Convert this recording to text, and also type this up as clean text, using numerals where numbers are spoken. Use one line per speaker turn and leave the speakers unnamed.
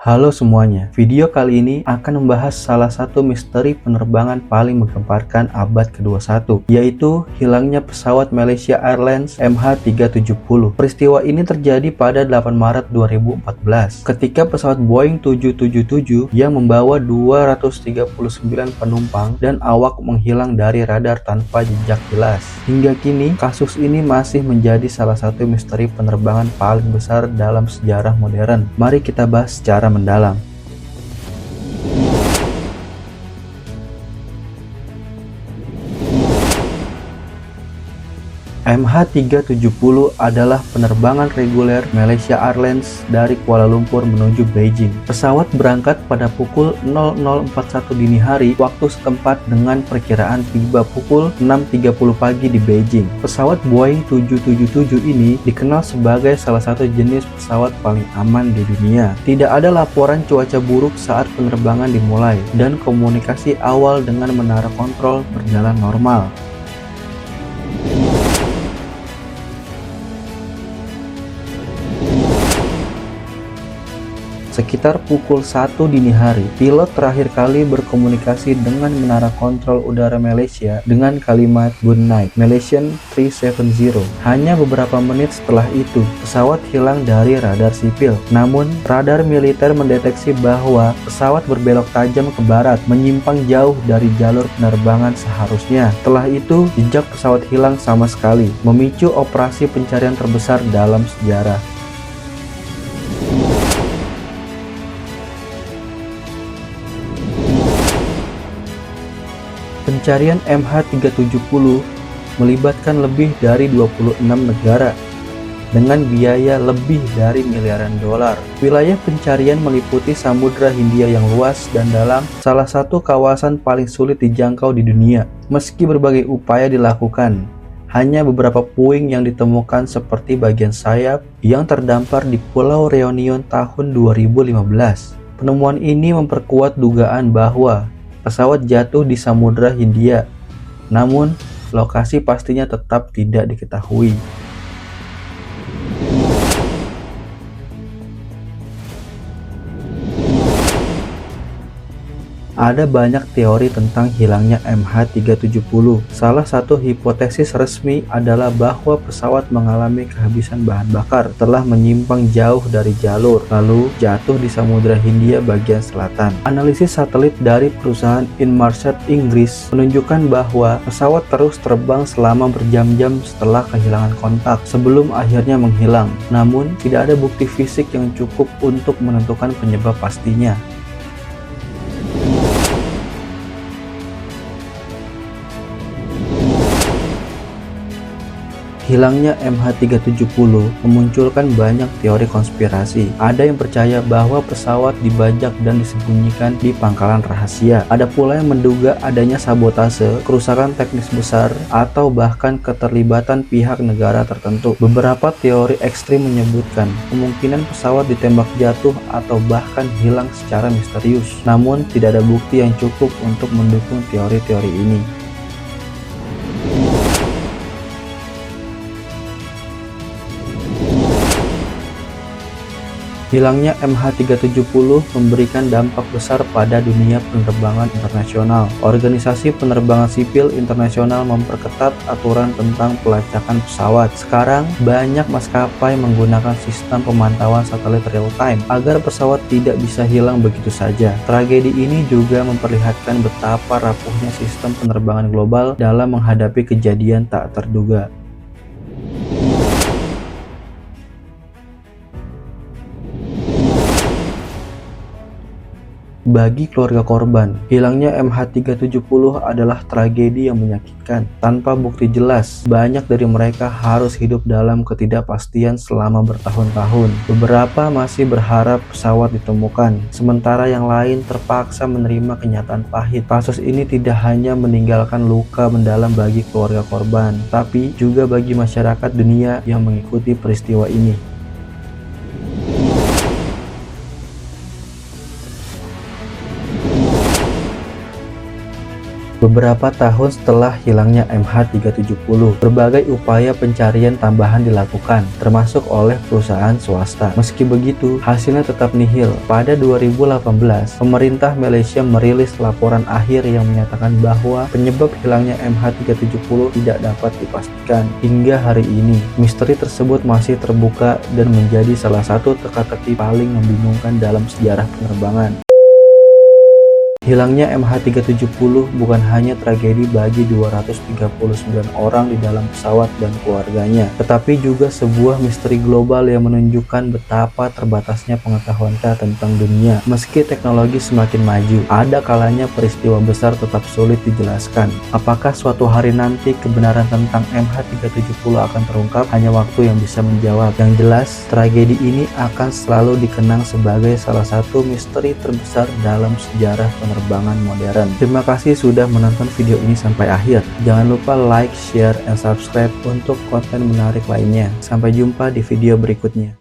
Halo semuanya, video kali ini akan membahas salah satu misteri penerbangan paling menggemparkan abad ke-21, yaitu hilangnya pesawat Malaysia Airlines MH370. Peristiwa ini terjadi pada 8 Maret 2014, ketika pesawat Boeing 777 yang membawa 239 penumpang dan awak menghilang dari radar tanpa jejak jelas. Hingga kini, kasus ini masih menjadi salah satu misteri penerbangan paling besar dalam sejarah modern. Mari kita bahas secara mendalam. MH370 adalah penerbangan reguler Malaysia Airlines dari Kuala Lumpur menuju Beijing. Pesawat berangkat pada pukul 00.41 dini hari waktu setempat dengan perkiraan tiba pukul 6.30 pagi di Beijing. Pesawat Boeing 777 ini dikenal sebagai salah satu jenis pesawat paling aman di dunia. Tidak ada laporan cuaca buruk saat penerbangan dimulai, dan komunikasi awal dengan menara kontrol berjalan normal. Sekitar pukul 1 dini hari, pilot terakhir kali berkomunikasi dengan menara kontrol udara Malaysia dengan kalimat "Good night, Malaysian 370". Hanya beberapa menit setelah itu, pesawat hilang dari radar sipil. Namun, radar militer mendeteksi bahwa pesawat berbelok tajam ke barat, menyimpang jauh dari jalur penerbangan seharusnya. Setelah itu, jejak pesawat hilang sama sekali, memicu operasi pencarian terbesar dalam sejarah. Pencarian MH370 melibatkan lebih dari 26 negara dengan biaya lebih dari miliaran dolar. Wilayah pencarian meliputi Samudra Hindia yang luas dan dalam, salah satu kawasan paling sulit dijangkau di dunia. Meski berbagai upaya dilakukan, hanya beberapa puing yang ditemukan seperti bagian sayap yang terdampar di Pulau Reunion tahun 2015. Penemuan ini memperkuat dugaan bahwa pesawat jatuh di Samudra Hindia, namun lokasi pastinya tetap tidak diketahui. Ada banyak teori tentang hilangnya MH370. Salah satu hipotesis resmi adalah bahwa pesawat mengalami kehabisan bahan bakar setelah menyimpang jauh dari jalur, lalu jatuh di Samudra Hindia bagian selatan. Analisis satelit dari perusahaan Inmarsat Inggris menunjukkan bahwa pesawat terus terbang selama berjam-jam setelah kehilangan kontak sebelum akhirnya menghilang. Namun, tidak ada bukti fisik yang cukup untuk menentukan penyebab pastinya. Hilangnya MH370 memunculkan banyak teori konspirasi. Ada yang percaya bahwa pesawat dibajak dan disembunyikan di pangkalan rahasia. Ada pula yang menduga adanya sabotase, kerusakan teknis besar, atau bahkan keterlibatan pihak negara tertentu. Beberapa teori ekstrim menyebutkan kemungkinan pesawat ditembak jatuh atau bahkan hilang secara misterius. Namun, tidak ada bukti yang cukup untuk mendukung teori-teori ini. Hilangnya MH370 memberikan dampak besar pada dunia penerbangan internasional. Organisasi penerbangan sipil internasional memperketat aturan tentang pelacakan pesawat. Sekarang, banyak maskapai menggunakan sistem pemantauan satelit real-time agar pesawat tidak bisa hilang begitu saja. Tragedi ini juga memperlihatkan betapa rapuhnya sistem penerbangan global dalam menghadapi kejadian tak terduga. Bagi keluarga korban, hilangnya MH370 adalah tragedi yang menyakitkan. Tanpa bukti jelas, banyak dari mereka harus hidup dalam ketidakpastian selama bertahun-tahun. Beberapa masih berharap pesawat ditemukan, sementara yang lain terpaksa menerima kenyataan pahit. Kasus ini tidak hanya meninggalkan luka mendalam bagi keluarga korban, tapi juga bagi masyarakat dunia yang mengikuti peristiwa ini. Beberapa tahun setelah hilangnya MH370, berbagai upaya pencarian tambahan dilakukan, termasuk oleh perusahaan swasta. Meski begitu, hasilnya tetap nihil. Pada 2018, pemerintah Malaysia merilis laporan akhir yang menyatakan bahwa penyebab hilangnya MH370 tidak dapat dipastikan. Hingga hari ini, misteri tersebut masih terbuka dan menjadi salah satu teka-teki paling membingungkan dalam sejarah penerbangan. Hilangnya MH370 bukan hanya tragedi bagi 239 orang di dalam pesawat dan keluarganya, tetapi juga sebuah misteri global yang menunjukkan betapa terbatasnya pengetahuan kita tentang dunia. Meski teknologi semakin maju, ada kalanya peristiwa besar tetap sulit dijelaskan. Apakah suatu hari nanti kebenaran tentang MH370 akan terungkap? Hanya waktu yang bisa menjawab. Yang jelas, tragedi ini akan selalu dikenang sebagai salah satu misteri terbesar dalam sejarah penerbangan modern. Terima kasih sudah menonton video ini sampai akhir. Jangan lupa like, share, dan subscribe untuk konten menarik lainnya. Sampai jumpa di video berikutnya.